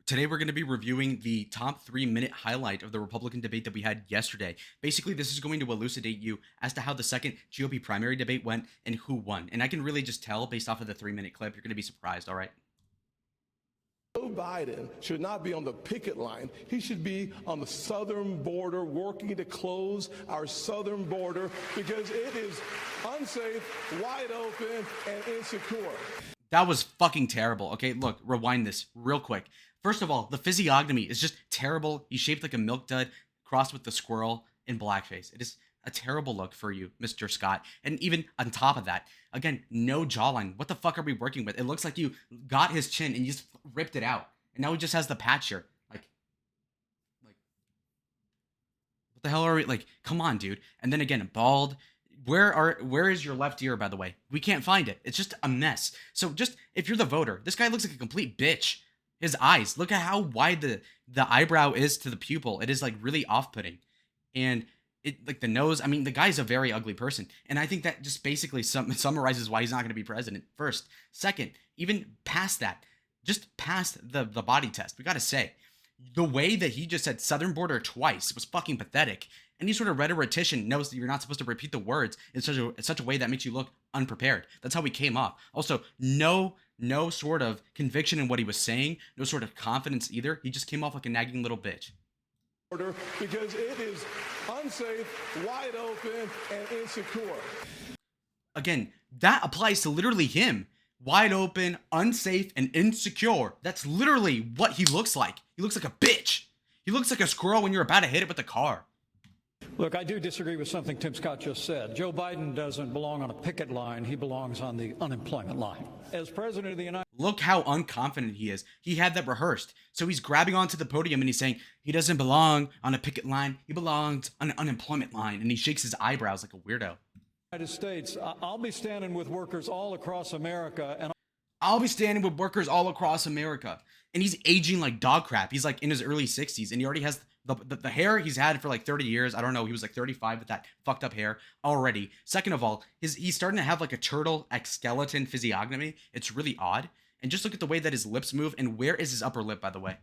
Today, we're going to be reviewing the top 3 minute highlight of the Republican debate that we had yesterday. Basically, this is going to elucidate you as to how the second GOP primary debate went and who won. And I can really just tell based off of the 3 minute clip. You're going to be surprised, all right? Joe Biden should not be on the picket line. He should be on the southern border working to close our southern border because it is unsafe, wide open, and insecure. That was fucking terrible. Okay, look, rewind this real quick. First of all, the physiognomy is just terrible. He's shaped like a milk dud crossed with the squirrel in blackface. It is a terrible look for you, Mr. Scott. And even on top of that, again, no jawline. What the fuck are we working with? It looks like you got his chin and you just ripped it out. And now he just has the patch here. Like, what the hell are we, like, come on, dude. And then again, bald. Where is your left ear, by the way? We can't find it. It's just a mess. So just, if you're the voter, this guy looks like a complete bitch. His eyes, look at how wide the eyebrow is to the pupil. It is like really off-putting. And it, like, the nose, I mean, the guy's a very ugly person. And I think that just basically summarizes why he's not going to be president. First. Second, even past that, just past the body test, we got to say, the way that he just said southern border twice was fucking pathetic. Any sort of rhetorician knows that you're not supposed to repeat the words in such a way that makes you look unprepared. That's how he came off. Also, no sort of conviction in what he was saying, no sort of confidence either. He just came off like a nagging little bitch. Because it is unsafe, wide open, and insecure. Again, that applies to literally him. Wide open, unsafe, and insecure. That's literally what he looks like. He looks like a bitch. He looks like a squirrel when you're about to hit it with a car. Look, I do disagree with something Tim Scott just said. Joe Biden doesn't belong on a picket line. He belongs on the unemployment line. As president of the United Look how unconfident he is. He had that rehearsed. So he's grabbing onto the podium and he's saying he doesn't belong on a picket line. He belongs on an unemployment line. And he shakes his eyebrows like a weirdo. States, I'll be standing with workers all across America, and I'll be standing with workers all across America. And he's aging like dog crap. He's like in his early 60s and he already has the hair he's had for like 30 years. I don't know. He was like 35 with that fucked up hair already. Second of all, he's starting to have like a turtle skeleton physiognomy. It's really odd. And just look at the way that his lips move. And where is his upper lip, by the way?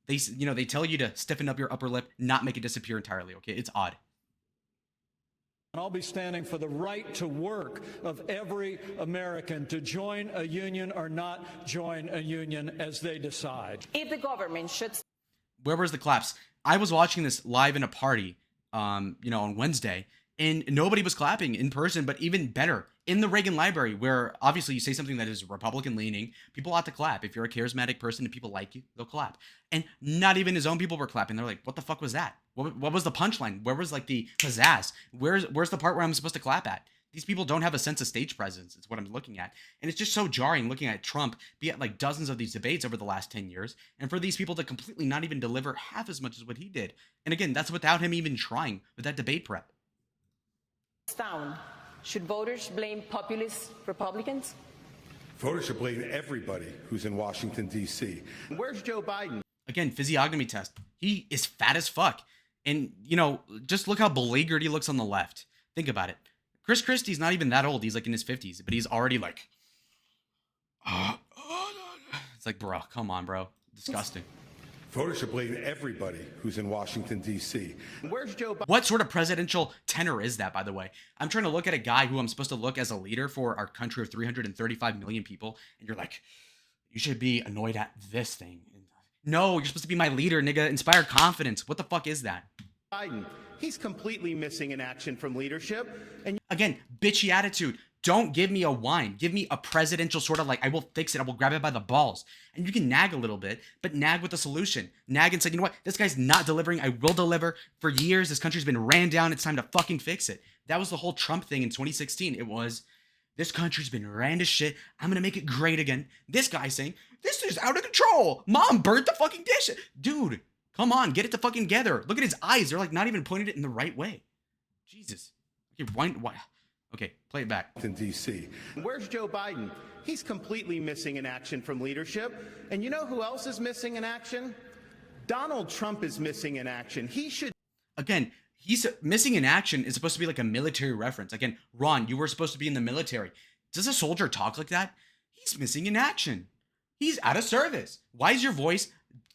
They tell you to stiffen up your upper lip, not make it disappear entirely. Okay, it's odd. I'll be standing for the right to work of every American to join a union or not join a union as they decide. If the government should... Where was the claps? I was watching this live in a party, on Wednesday, and nobody was clapping in person, but even better, in the Reagan Library, where obviously you say something that is Republican leaning, people ought to clap. If you're a charismatic person and people like you, they'll clap. And not even his own people were clapping. They're like, what the fuck was that? What was the punchline? Where was like the pizzazz? Where's the part where I'm supposed to clap at? These people don't have a sense of stage presence. It's what I'm looking at. And it's just so jarring looking at Trump be at like dozens of these debates over the last 10 years. And for these people to completely not even deliver half as much as what he did. And again, that's without him even trying with that debate prep. Down. Should voters blame populist Republicans? Voters should blame everybody who's in Washington, D.C. Where's Joe Biden? Again, physiognomy test. He is fat as fuck. And, just look how beleaguered he looks on the left. Think about it. Chris Christie's not even that old. He's like in his 50s, but he's already like, it's like, bro, come on, bro. Disgusting. Voters should blame everybody who's in Washington, D.C. Where's Joe Biden? What sort of presidential tenor is that, by the way? I'm trying to look at a guy who I'm supposed to look as a leader for our country of 335 million people, and you're like, you should be annoyed at this thing. No, you're supposed to be my leader, nigga. Inspire confidence. What the fuck is that? Biden. He's completely missing in action from leadership. And again, bitchy attitude. Don't give me a whine. Give me a presidential sort of like, I will fix it. I will grab it by the balls. And you can nag a little bit, but nag with a solution. Nag and say, you know what? This guy's not delivering. I will deliver. For years, this country's been ran down. It's time to fucking fix it. That was the whole Trump thing in 2016. It was, this country's been ran to shit. I'm going to make it great again. This guy saying, this is out of control. Mom burnt the fucking dish. Dude, come on. Get it to fucking together. Look at his eyes. They're like not even pointing it in the right way. Jesus. Okay, why? Okay, play it back. In D.C. Where's Joe Biden? He's completely missing in action from leadership. And you know who else is missing in action? Donald Trump is missing in action. He should... Again, he's missing in action is supposed to be like a military reference. Again, Ron, you were supposed to be in the military. Does a soldier talk like that? He's missing in action. He's out of service. Why is your voice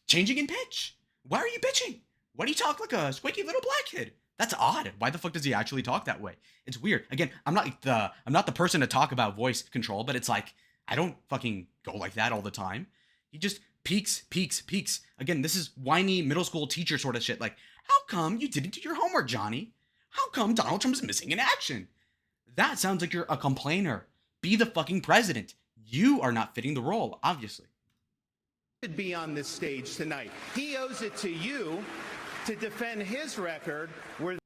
changing in pitch. Why are you bitching? Why do you talk like a squeaky little black kid? That's odd. Why the fuck does he actually talk that way? It's weird. Again, I'm not the person to talk about voice control, but it's like I don't fucking go like that all the time. He just peaks. Again, this is whiny middle school teacher sort of shit. Like, how come you didn't do your homework, Johnny? How come Donald Trump is missing in action? That sounds like you're a complainer. Be the fucking president. You are not fitting the role, obviously. Should be on this stage tonight. He owes it to you to defend his record where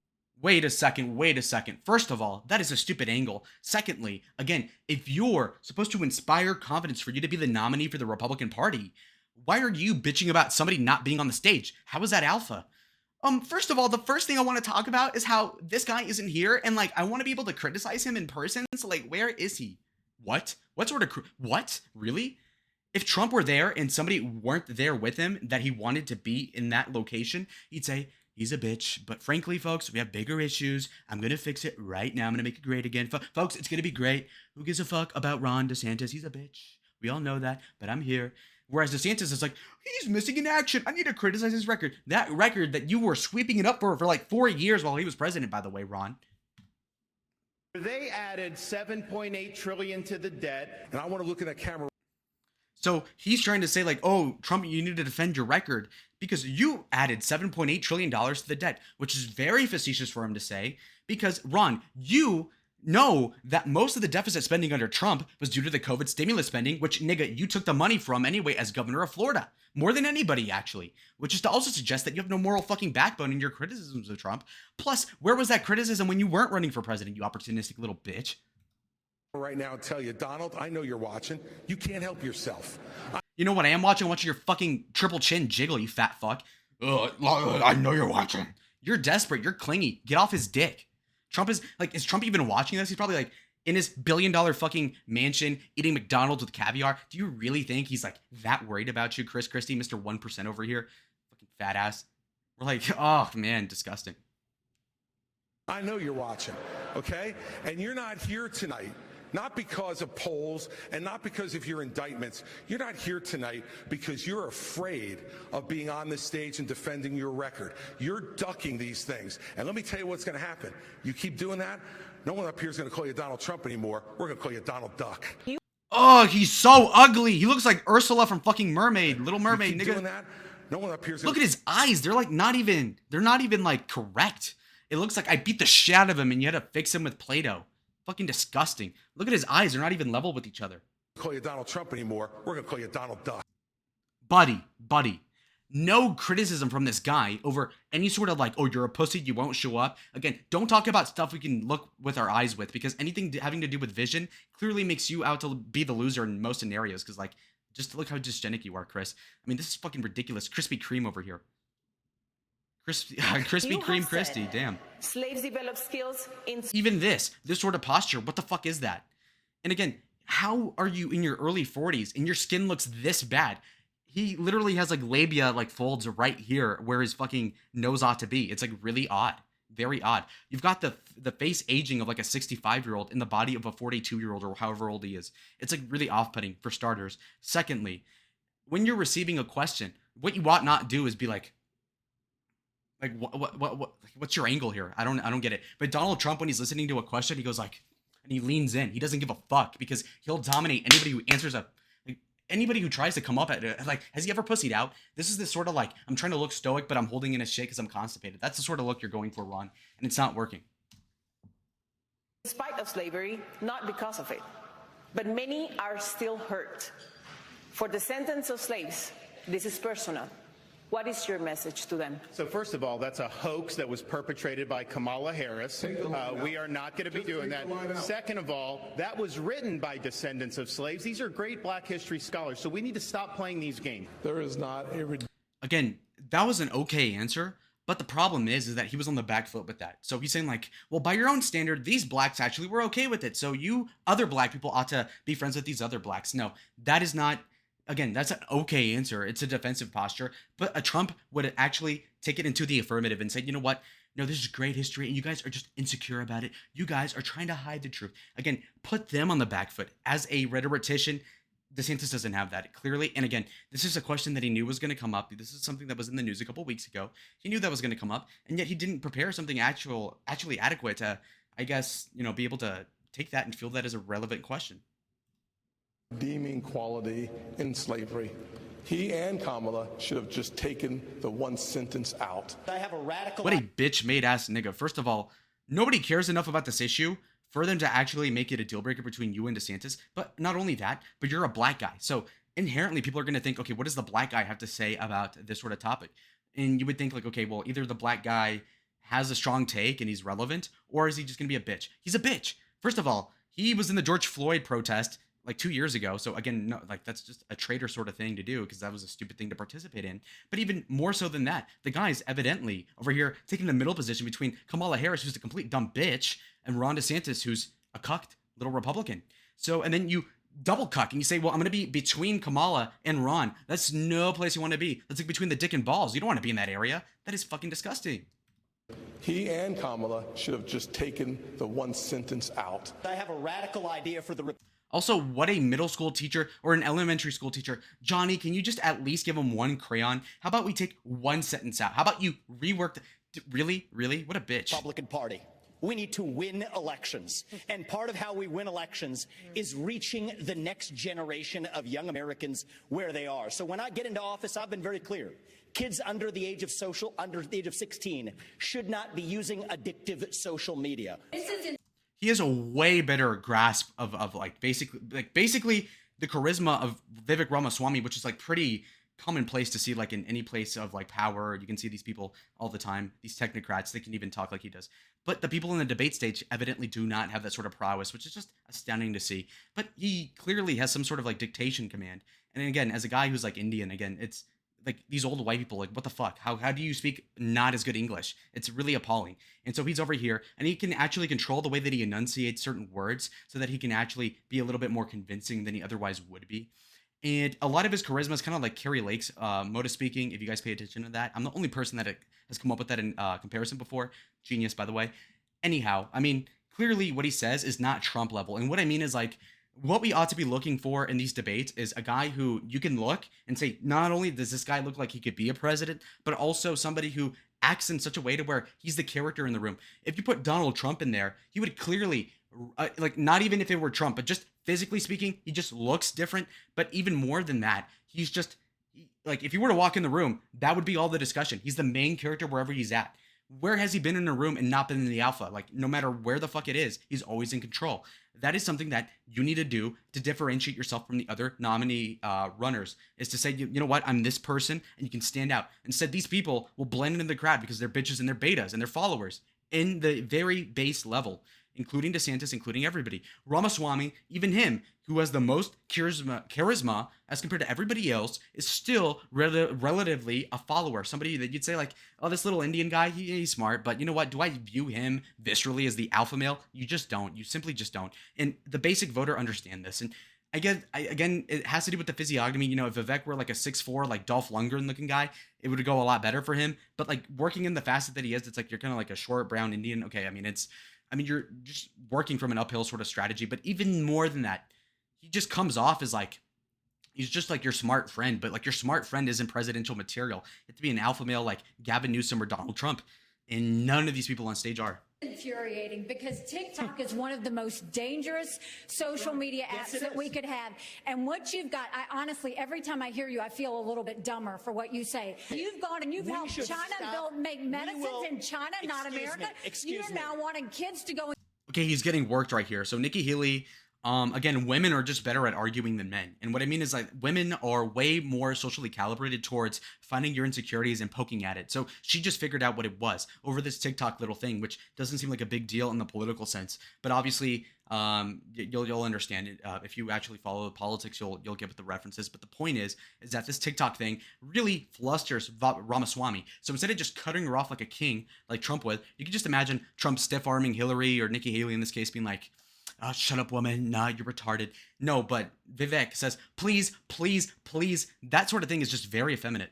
Wait a second. First of all, that is a stupid angle. Secondly, again, if you're supposed to inspire confidence for you to be the nominee for the Republican Party, why are you bitching about somebody not being on the stage? How is that alpha? First of all, the first thing I want to talk about is how this guy isn't here, and like I want to be able to criticize him in person. So like, where is he? What? What sort of what? Really? If Trump were there and somebody weren't there with him that he wanted to be in that location, he'd say, he's a bitch. But frankly, folks, we have bigger issues. I'm going to fix it right now. I'm going to make it great again. Folks, it's going to be great. Who gives a fuck about Ron DeSantis? He's a bitch. We all know that, but I'm here. Whereas DeSantis is like, he's missing in action. I need to criticize his record. That record that you were sweeping it up for like 4 years while he was president, by the way, Ron. they added $7.8 trillion to the debt. And I want to look at that camera. So he's trying to say like, oh, Trump, you need to defend your record because you added $7.8 trillion to the debt, which is very facetious for him to say because, Ron, you know that most of the deficit spending under Trump was due to the COVID stimulus spending, which, nigga, you took the money from anyway as governor of Florida. More than anybody, actually. Which is to also suggest that you have no moral fucking backbone in your criticisms of Trump. Plus, where was that criticism when you weren't running for president, you opportunistic little bitch? Right now and tell you, Donald, I know you're watching. You can't help yourself. You know what I am watching? I'm watching your fucking triple chin jiggle, you fat fuck. I know you're watching. You're desperate. You're clingy. Get off his dick. Trump is Trump even watching this? He's probably like in his $1 billion fucking mansion eating McDonald's with caviar. Do you really think he's like that worried about you, Chris Christie, Mr. 1% over here? Fucking fat ass. We're like, oh man, disgusting. I know you're watching, okay? And you're not here tonight. Not because of polls and not because of your indictments. You're not here tonight because you're afraid of being on this stage and defending your record. You're ducking these things. And let me tell you what's going to happen. You keep doing that, no one up here is going to call you Donald Trump anymore. We're going to call you Donald Duck. Oh, he's so ugly. He looks like Ursula from fucking Mermaid, Little Mermaid, you keep nigga. doing that, no one up here is Look at his eyes. They're like not even like correct. It looks like I beat the shit out of him and you had to fix him with Play-Doh. Fucking disgusting. Look at his eyes. They're not even level with each other. Call you Donald Trump anymore. We're going to call you Donald Duck. Buddy. No criticism from this guy over any sort of like, oh, you're a pussy, you won't show up. Again, don't talk about stuff we can look with our eyes with because anything having to do with vision clearly makes you out to be the loser in most scenarios because like, just look how dysgenic you are, Chris. I mean, this is fucking ridiculous. Krispy Kreme over here. Krispy Kreme Christie, damn. Slaves develop skills in Even this sort of posture, what the fuck is that? And again, how are you in your early 40s and your skin looks this bad? He literally has like labia like folds right here where his fucking nose ought to be. It's like really odd. Very odd. You've got the face aging of like a 65-year-old in the body of a 42-year-old or however old he is. It's like really off-putting for starters. Secondly, when you're receiving a question, what you ought not do is be like what's your angle here? I don't get it. But Donald Trump, when he's listening to a question, he goes like, and he leans in. He doesn't give a fuck because he'll dominate anybody who answers anybody who tries to come up at it. Like, has he ever pussied out? This is this sort of like, I'm trying to look stoic, but I'm holding in a shit because I'm constipated. That's the sort of look you're going for, Ron, and it's not working. spite of slavery, not because of it. But many are still hurt. For descendants of slaves, this is personal. What is your message to them? So first of all, that's a hoax that was perpetrated by Kamala Harris. We are not going to be doing that. Second of all, that was written by descendants of slaves. These are great Black history scholars, so we need to stop playing these games. There is not a... Again, that was an okay answer, but the problem is that he was on the back foot with that. So he's saying like, well, by your own standard, these blacks actually were okay with it. So you other black people ought to be friends with these other blacks. No, that is not... Again, that's an okay answer. It's a defensive posture. But a Trump would actually take it into the affirmative and say, you know what? No, this is great history, and you guys are just insecure about it. You guys are trying to hide the truth. Again, put them on the back foot. As a rhetorician, DeSantis doesn't have that clearly. And again, this is a question that he knew was going to come up. This is something that was in the news a couple weeks ago. He knew that was going to come up, and yet he didn't prepare something actually adequate to, I guess, be able to take that and feel that as a relevant question. Redeeming quality in slavery. He and Kamala should have just taken the one sentence out. I have a radical. What a bitch-made ass nigga. First of all, nobody cares enough about this issue for them to actually make it a deal breaker between you and DeSantis. But not only that, but you're a black guy. So inherently, people are going to think, okay, what does the black guy have to say about this sort of topic? And you would think like, okay, well, either the black guy has a strong take and he's relevant, or is he just going to be a bitch? He's a bitch. First of all, he was in the George Floyd protest like 2 years ago. So again, no, like that's just a traitor sort of thing to do because that was a stupid thing to participate in. But even more so than that, the guy's evidently over here taking the middle position between Kamala Harris, who's a complete dumb bitch, and Ron DeSantis, who's a cucked little Republican. So, and then you double cuck and you say, well, I'm going to be between Kamala and Ron. That's no place you want to be. That's like between the dick and balls. You don't want to be in that area. That is fucking disgusting. He and Kamala should have just taken the one sentence out. I have a radical idea for the. Also, what a middle school teacher or an elementary school teacher. Johnny, can you just at least give him one crayon? How about we take one sentence out? How about you rework really? What a bitch. Republican Party. We need to win elections. And part of how we win elections is reaching the next generation of young Americans where they are. So when I get into office, I've been very clear. Kids under the age of 16 should not be using addictive social media. He has a way better grasp of like basically the charisma of Vivek Ramaswamy, which is like pretty commonplace to see like in any place of like power. You can see these people all the time, these technocrats, they can even talk like he does. But the people in the debate stage evidently do not have that sort of prowess, which is just astounding to see. But he clearly has some sort of like dictation command. And again, as a guy who's like Indian, again, it's like these old white people, like, what the fuck? How do you speak not as good English? It's really appalling. And so he's over here and he can actually control the way that he enunciates certain words so that he can actually be a little bit more convincing than he otherwise would be. And a lot of his charisma is kind of like Carrie Lake's mode of speaking, if you guys pay attention to that. I'm the only person that has come up with that in comparison before. Genius, by the way. Anyhow, I mean, clearly what he says is not Trump level. And what I mean is like, what we ought to be looking for in these debates is a guy who you can look and say, not only does this guy look like he could be a president, but also somebody who acts in such a way to where he's the character in the room. If you put Donald Trump in there, he would clearly, like not even if it were Trump, but just physically speaking, he just looks different. But even more than that, he's just like, if you were to walk in the room, that would be all the discussion. He's the main character wherever he's at. Where has he been in a room and not been in the alpha? Like, no matter where the fuck it is, he's always in control. That is something that you need to do to differentiate yourself from the other nominee runners, is to say, you know what, I'm this person, and you can stand out. Instead, these people will blend into the crowd because they're bitches and they're betas and they're followers in the very base level, including DeSantis, including everybody. Ramaswamy, even him, who has the most charisma as compared to everybody else, is still relatively a follower. Somebody that you'd say like, oh, this little Indian guy, he's smart, but you know what? Do I view him viscerally as the alpha male? You just don't. You simply just don't. And the basic voter understand this. And again, it has to do with the physiognomy. You know, if Vivek were like a 6'4", like Dolph Lundgren looking guy, it would go a lot better for him. But like working in the facet that he is, it's like you're kind of like a short brown Indian. Okay, I mean, you're just working from an uphill sort of strategy. But even more than that, he just comes off as like, he's just like your smart friend, but like your smart friend isn't presidential material. You have to be an alpha male like Gavin Newsom or Donald Trump. And none of these people on stage are. Infuriating, because TikTok is one of the most dangerous social media apps that we could have. And what you've got, I honestly, every time I hear you, I feel a little bit dumber for what you say. You've gone and you've helped China make medicines in China, not America. You're now wanting kids to go. Okay, he's getting worked right here. So Nikki Haley, again, women are just better at arguing than men. And what I mean is like women are way more socially calibrated towards finding your insecurities and poking at it. So she just figured out what it was over this TikTok little thing, which doesn't seem like a big deal in the political sense. But obviously, you'll understand it. If you actually follow the politics, you'll get what the references. But the point is that this TikTok thing really flusters Ramaswamy. So instead of just cutting her off like a king, like Trump would, you can just imagine Trump stiff-arming Hillary, or Nikki Haley in this case, being like, oh, shut up, woman. Nah, you're retarded. No, but Vivek says, please, please, please. That sort of thing is just very effeminate.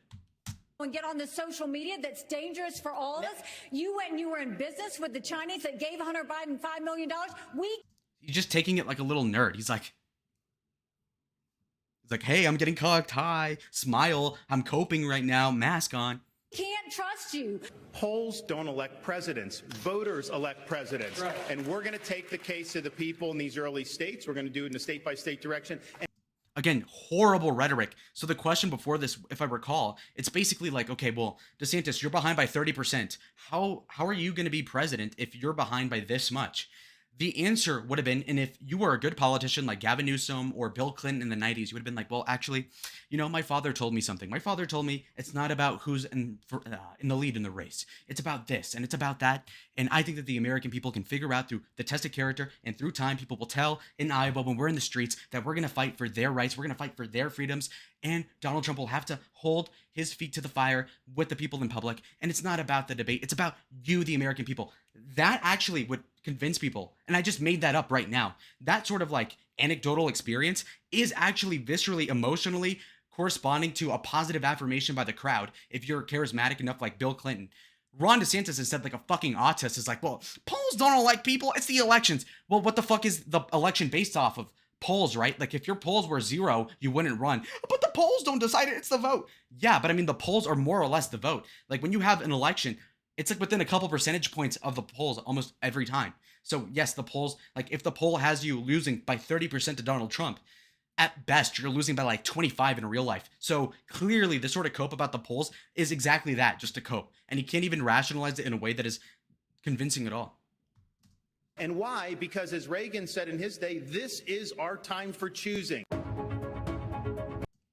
And get on the social media that's dangerous for all of us. You went and you were in business with the Chinese that gave Hunter Biden $5 million. He's just taking it like a little nerd. He's like, It's like, hey, I'm getting cucked. Hi, smile. I'm coping right now. Mask on. Can't trust you. Polls don't elect presidents. Voters elect presidents. Right. And we're going to take the case of the people in these early states. We're going to do it in a state-by-state direction. Again, horrible rhetoric. So the question before this, if I recall, it's basically like, okay, well, DeSantis, you're behind by 30%. How are you going to be president if you're behind by this much? The answer would have been, and if you were a good politician like Gavin Newsom or Bill Clinton in the 90s, you would have been like, well, actually, my father told me something. My father told me it's not about who's in the lead in the race. It's about this and it's about that. And I think that the American people can figure out through the test of character and through time, people will tell in Iowa when we're in the streets that we're going to fight for their rights. We're going to fight for their freedoms. And Donald Trump will have to hold his feet to the fire with the people in public. And it's not about the debate. It's about you, the American people. That actually would convince people. And I just made that up right now. That sort of like anecdotal experience is actually viscerally, emotionally corresponding to a positive affirmation by the crowd if you're charismatic enough like Bill Clinton. Ron DeSantis has said like a fucking autist is like, well, polls don't elect people. It's the elections. Well, what the fuck is the election based off of? Polls, right? Like if your polls were 0, you wouldn't run. But the polls don't decide it. It's the vote. Yeah, but I mean, the polls are more or less the vote. Like when you have an election, it's like within a couple percentage points of the polls almost every time. So yes, the polls, like if the poll has you losing by 30% to Donald Trump, at best, you're losing by like 25 in real life. So clearly the sort of cope about the polls is exactly that, just a cope. And he can't even rationalize it in a way that is convincing at all. And why? Because as Reagan said in his day, this is our time for choosing.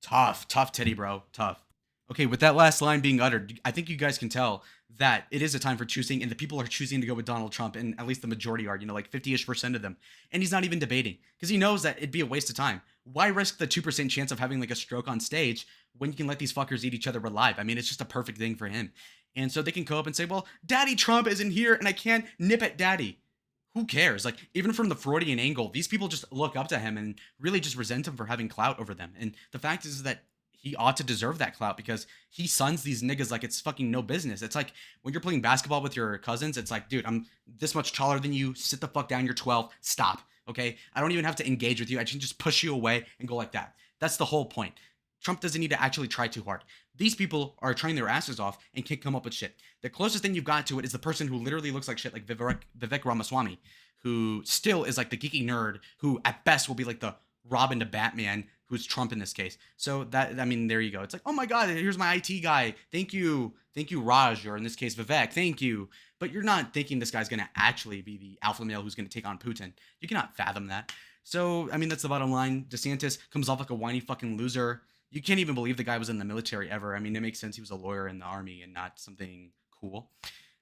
Tough titty, bro. Tough. Okay, with that last line being uttered, I think you guys can tell that it is a time for choosing, and the people are choosing to go with Donald Trump, and at least the majority are, like 50-ish% of them. And he's not even debating, because he knows that it'd be a waste of time. Why risk the 2% chance of having like a stroke on stage when you can let these fuckers eat each other alive? I mean, it's just a perfect thing for him. And so they can go up and say, well, Daddy Trump isn't here, and I can't nip at Daddy. Who cares? Like, even from the Freudian angle, these people just look up to him and really just resent him for having clout over them. And the fact is that he ought to deserve that clout because he sons these niggas like it's fucking no business. It's like when you're playing basketball with your cousins, it's like, dude, I'm this much taller than you. Sit the fuck down. You're 12. Stop. Okay? I don't even have to engage with you. I can just push you away and go like that. That's the whole point. Trump doesn't need to actually try too hard. These people are trying their asses off and can't come up with shit. The closest thing you've got to it is the person who literally looks like shit, like Vivek Ramaswamy, who still is like the geeky nerd who at best will be like the Robin to Batman, who's Trump in this case. So that, I mean, there you go. It's like, oh my God, here's my IT guy. Thank you, Raj, or in this case, Vivek. Thank you. But you're not thinking this guy's going to actually be the alpha male who's going to take on Putin. You cannot fathom that. So, I mean, that's the bottom line. DeSantis comes off like a whiny fucking loser. You can't even believe the guy was in the military ever. I mean, it makes sense he was a lawyer in the army and not something cool.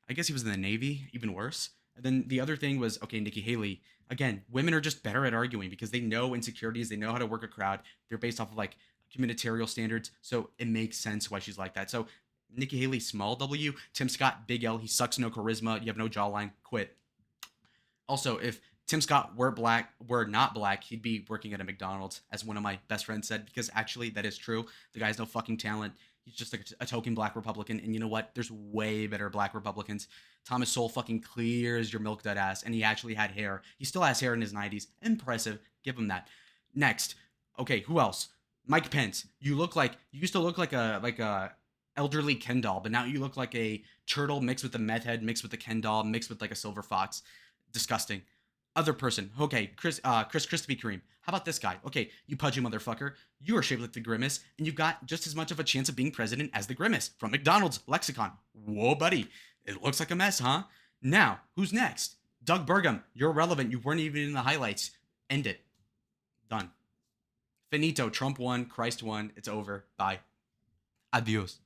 I guess he was in the Navy, even worse. And then the other thing was, okay, Nikki Haley. Again, women are just better at arguing because they know insecurities. They know how to work a crowd. They're based off of like communitarial standards. So it makes sense why she's like that. So Nikki Haley, small W. Tim Scott, big L. He sucks, no charisma. You have no jawline. Quit. Also, if Tim Scott were not black, he'd be working at a McDonald's, as one of my best friends said, because actually that is true. The guy has no fucking talent. He's just like a token black Republican. And you know what? There's way better black Republicans. Thomas Sowell fucking clears your milk dud ass. And he actually had hair. He still has hair in his 90s. Impressive. Give him that. Next. Okay, who else? Mike Pence. You used to look like a elderly Ken doll, but now you look like a turtle mixed with a meth head, mixed with a Ken doll, mixed with like a silver fox. Disgusting. Other person. Okay, Chris Krispy Kreme. How about this guy? Okay, you pudgy motherfucker. You are shaped like the Grimace, and you've got just as much of a chance of being president as the Grimace from McDonald's lexicon. Whoa, buddy. It looks like a mess, huh? Now, who's next? Doug Burgum. You're irrelevant. You weren't even in the highlights. End it. Done. Finito. Trump won. Christ won. It's over. Bye. Adios.